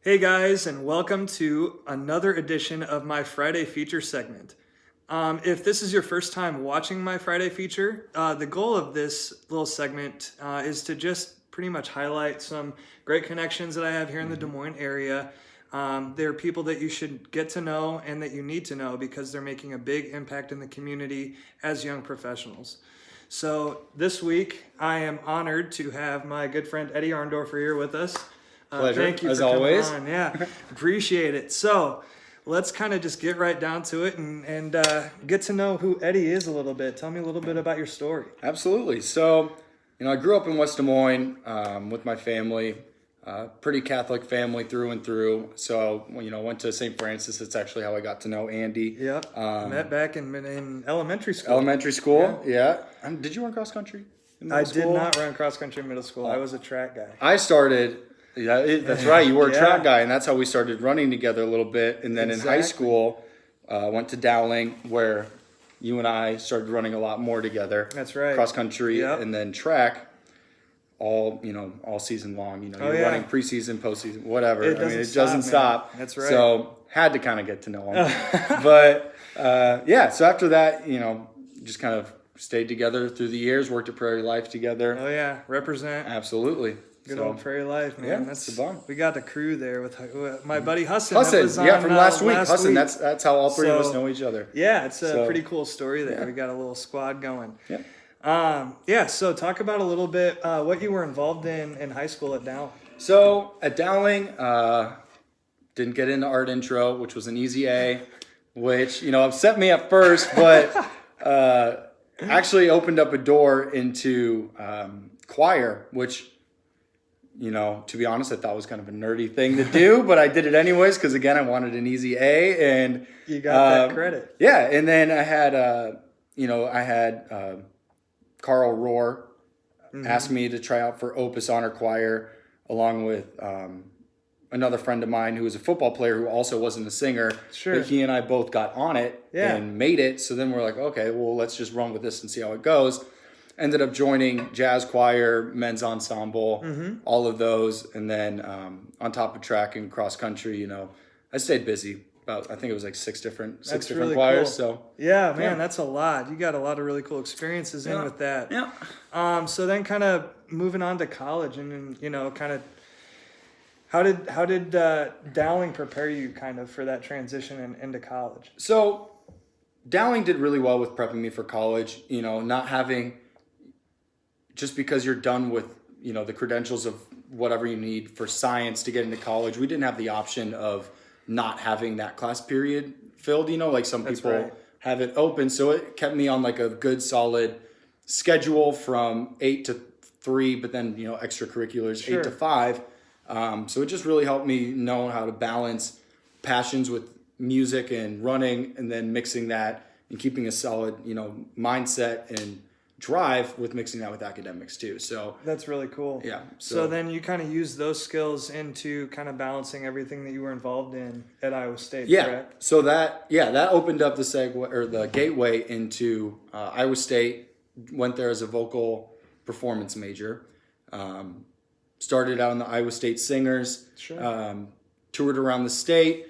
Hey guys, and welcome to another edition of my Friday feature segment. If this is your first time watching my Friday feature, the goal of this little segment is to just pretty much highlight some great connections that I have here in the Des Moines area. They're people that you should get to know and that you need to know because they're making a big impact in the community as young professionals. So this week, I am honored to have my good friend Eddie Arndorfer here with us. Pleasure, thank you as for coming always. on. Yeah, appreciate it. So let's kind of just get right down to it and get to know who Eddie is a little bit. Tell me a little bit about your story. Absolutely. So, I grew up in West Des Moines with my family, pretty Catholic family through and through. So, went to St. Francis. That's actually how I got to know Andy. Yep. Met back in elementary school. Elementary school, yeah. Did you run cross country in middle I school? did not run cross country in middle school. I was a track guy. I started, that's right, you were a Yeah. track guy, and that's how we started running together a little bit. And then in high Exactly. school, went to Dowling, where you and I started running a lot more together. That's right. Cross country, Yep. and then track all season long. Oh, You're yeah. running preseason, postseason, whatever. It doesn't it doesn't stop, man. stop. That's right. So had to kind of get to know him. But so after that, just kind of stayed together through the years, worked at Prairie Life together. Oh yeah, represent. Absolutely. Good So- old Prairie Life, man. Yeah, That's it's a bum. We got the crew there with my buddy Husson. that Husson, was yeah, on, from last week. last Husson, week. that's how all three of us So- know each other. Yeah, it's a So- pretty cool story there. Yeah. We got a little squad going. Yeah. So talk about a little bit what you were involved in high school at Dow. So at Dowling, didn't get into art intro, which was an easy A, which upset me at first, but actually opened up a door into choir, which to be honest, I thought was kind of a nerdy thing to do, but I did it anyways because again, I wanted an easy A, and You got that credit. yeah. And then I had Carl Rohr asked me to try out for Opus Honor Choir along with another friend of mine who was a football player who also wasn't a singer. Sure. But he and I both got on it Yeah. and made it. So then we're like, okay, well, let's just run with this and see how it goes. Ended up joining jazz choir, men's ensemble, all of those. And then on top of track and cross country, I stayed busy. I think it was like six different really choirs. cool. So Yeah, man, Yeah. that's a lot. You got a lot of really cool experiences in Yeah. with that. yeah. So then kind of moving on to college and kind of how did Dowling prepare you kind of for that transition into college? So Dowling did really well with prepping me for college, not having, just because you're done with, the credentials of whatever you need for science to get into college, we didn't have the option of not having that class period filled, like some That's people right. have it open. So it kept me on like a good solid schedule from 8 to 3, but then, extracurriculars, Sure. 8 to 5. So it just really helped me know how to balance passions with music and running, and then mixing that and keeping a solid, mindset and drive with mixing that with academics too. So That's really cool. yeah. So then you kind of use those skills into kind of balancing everything that you were involved in at Iowa State, yeah. correct? So that opened up the segue or the gateway into Iowa State. Went there as a vocal performance major. Started out in the Iowa State Singers. Sure. Toured around the state.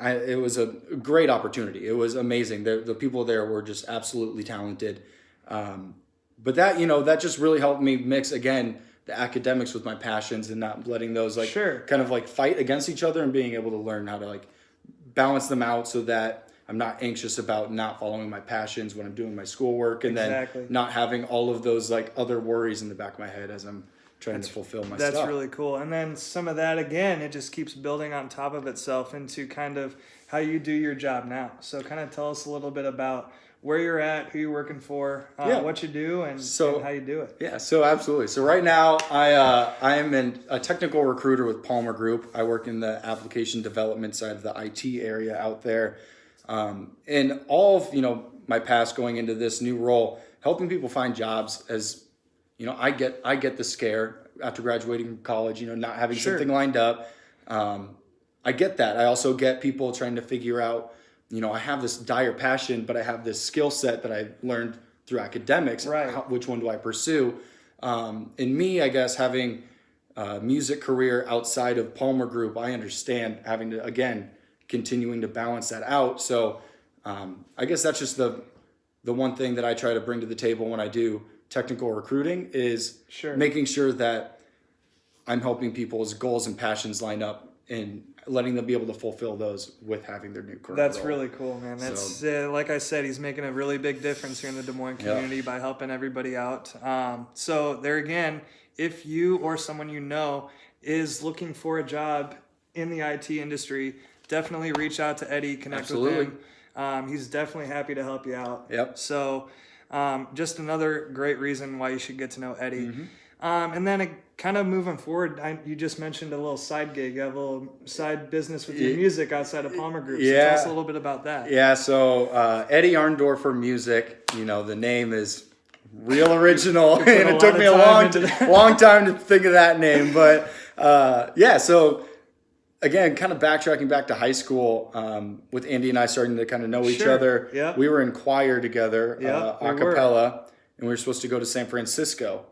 It was a great opportunity. It was amazing. The people there were just absolutely talented. But that just really helped me mix again the academics with my passions and not letting those Sure. kind of fight against each other, and being able to learn how to balance them out so that I'm not anxious about not following my passions when I'm doing my schoolwork, and Exactly. then not having all of those other worries in the back of my head as I'm trying to fulfill my That's stuff. really cool. And then some of that, again, it just keeps building on top of itself into kind of how you do your job now. So kind of tell us a little bit about where you're at, who you're working for, Yeah. what you do, and how you do it. Yeah, so absolutely. So right now, I am a technical recruiter with Palmer Group. I work in the application development side of the IT area out there. And all of my past going into this new role, helping people find jobs. As I get the scare after graduating from college, not having Sure. something lined up. I get that. I also get people trying to figure out, I have this dire passion, but I have this skill set that I learned through academics. Right. Which one do I pursue? In me, I guess, having music career outside of Palmer Group, I understand having to, again, continuing to balance that out. So I guess that's just the one thing that I try to bring to the table when I do technical recruiting is making sure that I'm helping people's goals and passions line up and letting them be able to fulfill those with having their new current That's role. really cool, man. That's like I said, he's making a really big difference here in the Des Moines community by helping everybody out. So there again, if you or someone you know is looking for a job in the IT industry, definitely reach out to Eddie, connect with him. He's definitely happy to help you out. Yep. So just another great reason why you should get to know Eddie. And then kind of moving forward, you just mentioned a little side gig. You have a little side business with your music outside of Palmer Group. So tell us a little bit about that. Yeah, so Eddie Arndorfer Music, the name is real original. And it took me a long time to think of that name. But so again, kind of backtracking back to high school, with Andy and I starting to kind of know each other. Yeah. We were in choir together, a cappella. And we were supposed to go to San Francisco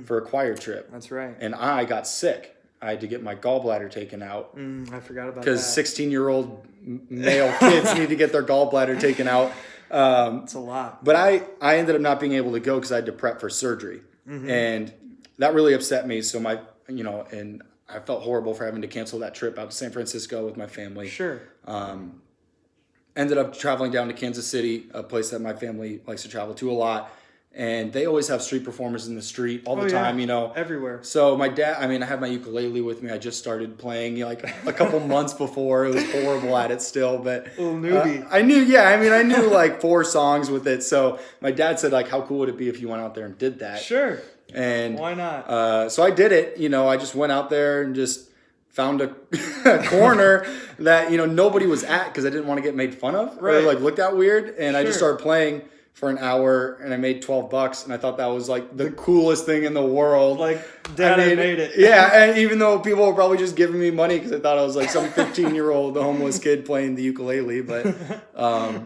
for a choir trip. That's right. And I got sick. I had to get my gallbladder taken out. I forgot about that. Because 16-year-old male kids need to get their gallbladder taken out. It's a lot. But I ended up not being able to go because I had to prep for surgery. And that really upset me. So and I felt horrible for having to cancel that trip out to San Francisco with my family. Sure. Ended up traveling down to Kansas City, a place that my family likes to travel to a lot. And they always have street performers in the street all the time, Everywhere. So my dad, I had my ukulele with me. I just started playing like a couple months before. It was horrible at it still, but a little newbie. I knew like 4 songs with it. So my dad said, like, how cool would it be if you went out there and did that? Sure. And why not? So I did it. I just went out there and just found a corner that nobody was at because I didn't want to get made fun of or like looked at weird. And I just started playing for an hour and I made $12 and I thought that was like the coolest thing in the world. Like, Dad, I made it. Yeah, and even though people were probably just giving me money because I thought I was like some 15-year-old homeless kid playing the ukulele, but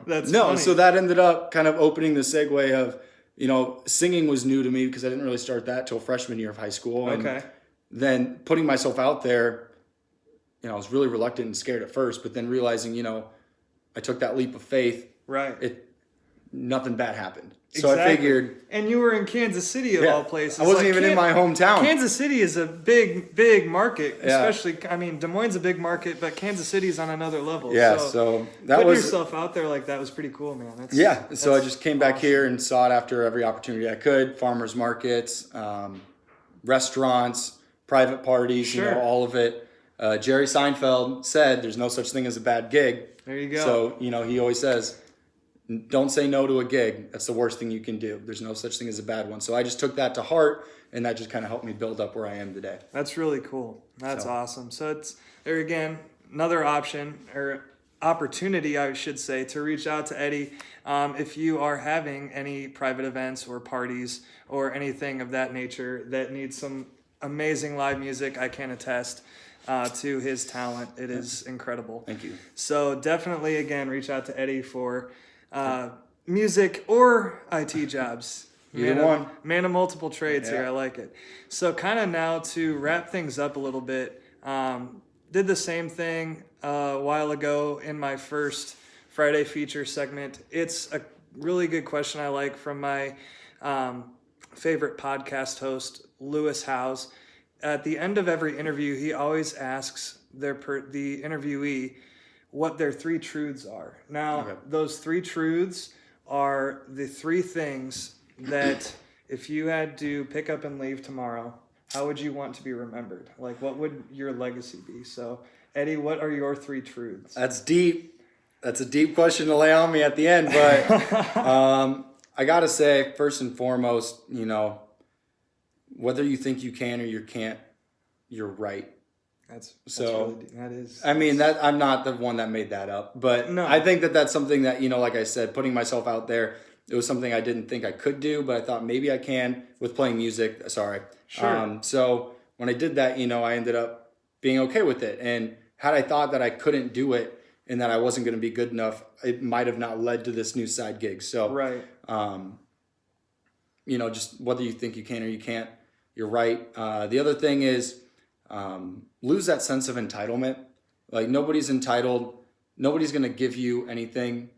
that's no. funny. So that ended up kind of opening the segue of singing was new to me because I didn't really start that till freshman year of high school. And then putting myself out there, I was really reluctant and scared at first, but then realizing I took that leap of faith. Right. Nothing bad happened. So I figured. And you were in Kansas City of all places. I wasn't even in my hometown. Kansas City is a big market, especially. Des Moines is a big market, but Kansas City is on another level. Yeah, so that putting was yourself out there like that was pretty cool, man. So I just came back here and sought after every opportunity I could: farmers markets, restaurants, private parties, all of it. Jerry Seinfeld said, "There's no such thing as a bad gig." There you go. So he always says, don't say no to a gig. That's the worst thing you can do. There's no such thing as a bad one. So I just took that to heart, and that just kind of helped me build up where I am today. That's really cool. That's awesome. So it's, there again, another option or opportunity, I should say, to reach out to Eddie if you are having any private events or parties or anything of that nature that needs some amazing live music. I can attest to his talent. It is incredible. Thank you. So definitely, again, reach out to Eddie for music or IT jobs. Either one. Man of multiple trades here. I like it. So kind of now to wrap things up a little bit, did the same thing a while ago in my first Friday feature segment. It's a really good question I like from my favorite podcast host, Lewis Howes. At the end of every interview, he always asks the interviewee what their 3 truths are. Now, those 3 truths are the 3 things that if you had to pick up and leave tomorrow, how would you want to be remembered? Like, what would your legacy be? So, Eddie, what are your 3 truths? That's deep. That's a deep question to lay on me at the end, but I got to say, first and foremost, whether you think you can or you can't, you're right. I'm not the one that made that up, but no. I think that's something that, like I said, putting myself out there, it was something I didn't think I could do, but I thought maybe I can with playing music. Sorry. Sure. So when I did that, I ended up being okay with it. And had I thought that I couldn't do it and that I wasn't going to be good enough, it might have not led to this new side gig. So, just whether you think you can or you can't, you're right. The other thing is, lose that sense of entitlement. Like nobody's entitled. Nobody's going to give you anything.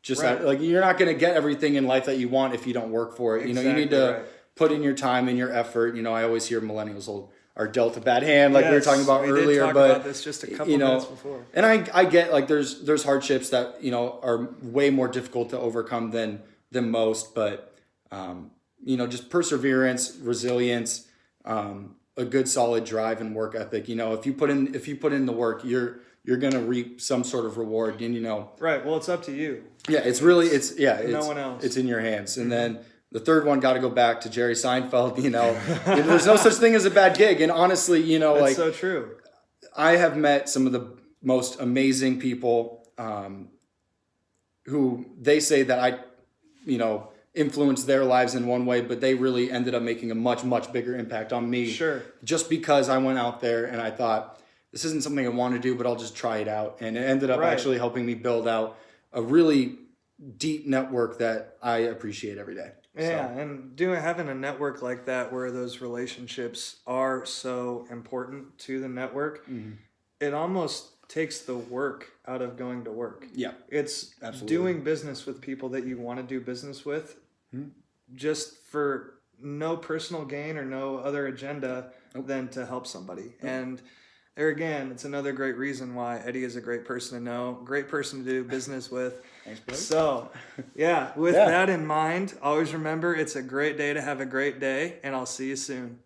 Just Right. like you're not going to get everything in life that you want if you don't work for it. You know, you need Exactly to right. put in your time and your effort. You know, I always hear millennials are dealt a bad hand, like we were Yes, talking about we earlier. did talk but about this just a couple minutes before. and I get like there's hardships that are way more difficult to overcome than most. But just perseverance, resilience, a good solid drive and work ethic. You know, if you put in the work, you're gonna reap some sort of reward. And Right. Well, it's up to you. yeah, it's No one else. It's in your hands. And then the third one got to go back to Jerry Seinfeld. There's no such thing as a bad gig. And honestly, That's like so true. I have met some of the most amazing people who they say that I, influenced their lives in one way, but they really ended up making a much, much bigger impact on me. Sure. Just because I went out there and I thought, this isn't something I want to do, but I'll just try it out. And it ended up Right. actually helping me build out a really deep network that I appreciate every day. Yeah, So, and having a network like that where those relationships are so important to the network, it almost takes the work out of going to work. yeah. It's Absolutely. doing business with people that you want to do business with just for no personal gain or no other agenda than to help somebody. And there again, it's another great reason why Eddie is a great person to know, great person to do business with. Thanks, buddy. So, with Yeah. that in mind, always remember it's a great day to have a great day, and I'll see you soon.